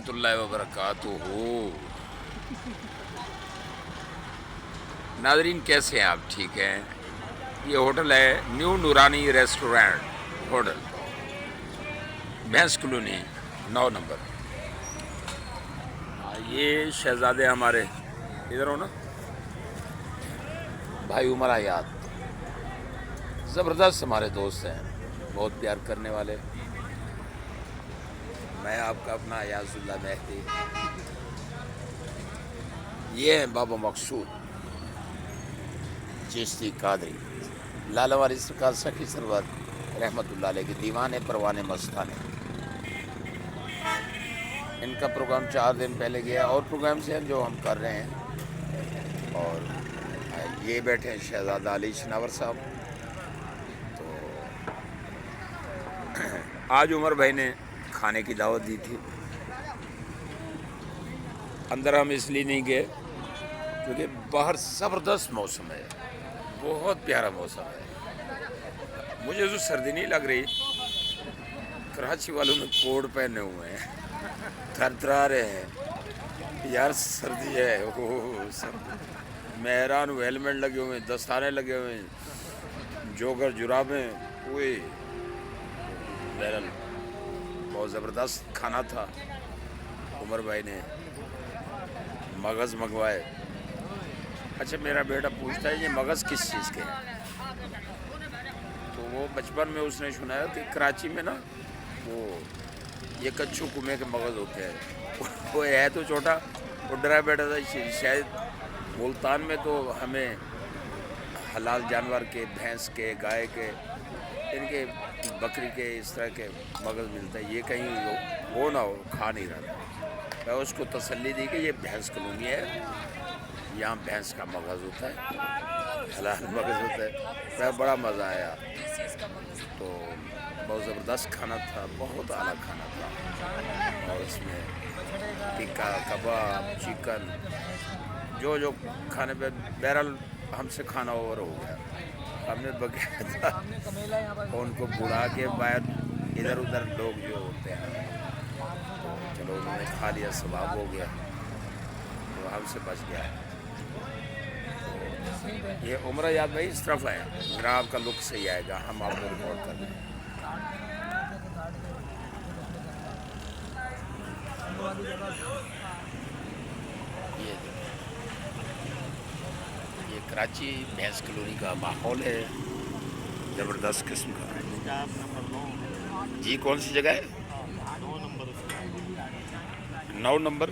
रहमतुल्लाहि व बरकातुहू। नाज़रीन कैसे हैं आप? ठीक हैं। ये होटल है न्यू नूरानी रेस्टोरेंट होटल, भैंस कॉलोनी 9 नंबर। ये शहजादे हमारे इधर हो ना, भाई उमर हयात, ज़बरदस्त हमारे दोस्त हैं, बहुत प्यार करने वाले। मैं आपका अपना अयाज़ुल्लाह मेहदी। ये हैं बाबा मकसूद चिश्ती कादरी, लाला वाली सरकार सखी सरवर रहमतुल्लाह अलैह के दीवाने परवाने मस्ताने। इनका प्रोग्राम 4 दिन पहले गया, और प्रोग्राम्स हैं जो हम कर रहे हैं। और ये बैठे हैं शहजादा अली शनावर साहब। तो आज उमर भाई ने खाने की दावत दी थी। अंदर हम इसलिए नहीं गए क्योंकि बाहर ज़बरदस्त मौसम है, बहुत प्यारा मौसम है। मुझे तो सर्दी नहीं लग रही, कराची वालों ने कोट पहने हुए हैं, थरथरा रहे हैं यार, सर्दी है। ओह सर्दी, मैं हैरान हूँ। हेलमेट लगे हुए हैं, दस्ताने लगे हुए हैं, जोगर जुराबें, कोई बहरहाल बहुत ज़बरदस्त खाना था। उमर भाई ने मगज़ मंगवाए। अच्छा, मेरा बेटा पूछता है ये मगज़ किस चीज़ के हैं, तो वो बचपन में उसने सुनाया कि कराची में ना वो ये कच्चू कुमे के मगज़ होते हैं। वो है तो छोटा, वो डरा बैठा था। शायद मुल्तान में तो हमें हलाल जानवर के, भैंस के, गाय के, इनके बकरी के, इस तरह के मगज़ मिलता है। ये कहीं वो ना हो, खा नहीं रहा था। मैं उसको तसल्ली दी कि ये भैंस कॉलोनी है, यहाँ भैंस का मगज़ होता है, हलाल मगज़ होता है। मैं बड़ा मज़ा आया। तो बहुत ज़बरदस्त खाना था, बहुत आला खाना था। और इसमें टिक्का, कबाब, चिकन, जो जो खाने पे बहरहाल हमसे खाना ओवर हो गया। हमने बकायदा उनको बुला के बाहर इधर उधर लोग जो होते हैं, तो चलो उन्होंने खा लिया, सवाब हो गया, तो हमसे बच गया। तो ये उमर याद भाई इस तरफ है, मेरा आपका लुक सही आएगा, हम आपको रिकॉर्ड कर लें। ये कराची भैंस कॉलोनी का माहौल है, ज़बरदस्त किस्म का। जी कौन सी जगह है? 9 नंबर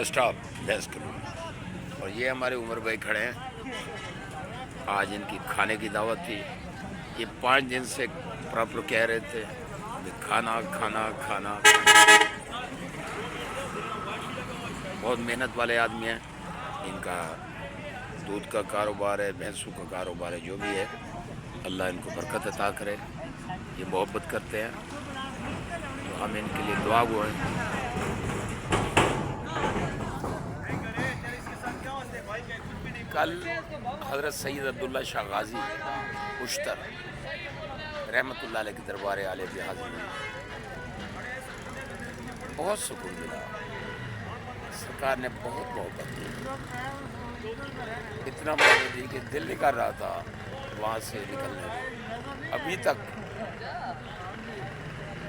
स्टॉप भैंस कॉलोनी। और ये हमारे उमर भाई खड़े हैं। आज इनकी खाने की दावत थी। ये 5 दिन से प्रॉपर कह रहे थे खाना खाना खाना। बहुत मेहनत वाले आदमी हैं। इनका दूध का कारोबार है, भैंसों का कारोबार है, जो भी है अल्लाह इनको बरकत अता करे। ये मोहब्बत करते हैं, तो हम इनके लिए दुआ गो हैं। कल हज़रत सैयद अब्दुल्ला शाह गाजी उश्तर रहमतुल्लाह अलैह के दरबार आले भी हाजिर हुए। बहुत सुकून मिला, सरकार ने बहुत मोहब्बत की, इतना मोहब्बत दी कि दिल नहीं कर रहा था वहाँ से निकलने में। अभी तक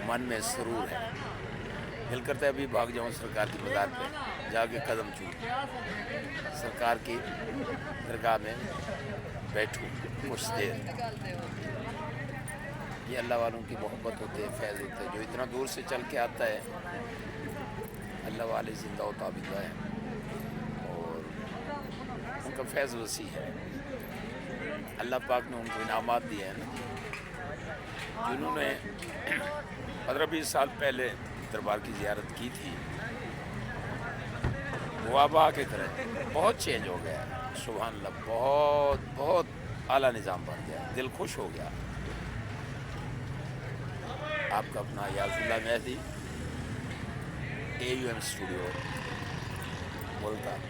मन में सुरूर है, दिल करता है अभी भाग जाऊँ सरकार की मज़ार पे जाके कदम चूम सरकार की दरगाह में बैठूँ कुछ देर। ये अल्लाह वालों की मोहब्बत होते हैं, फैज़ होते हैं। जो इतना दूर से चल के आता है, अल्लाह वाले ज़िंदा व ताबिंदा है, और उनका फैज़ वसी है। अल्लाह पाक ने उनको इनामात दिए हैं ना, जिन्होंने 15-20 साल पहले दरबार की ज़ियारत की थी, वो अब आके तरह बहुत चेंज हो गया। सुभान अल्लाह, बहुत बहुत आला निज़ाम बन गया, दिल खुश हो गया। आपका अपना अयाज़ुल्लाह मेहदी, AUM स्टूडियो, मुल्तान।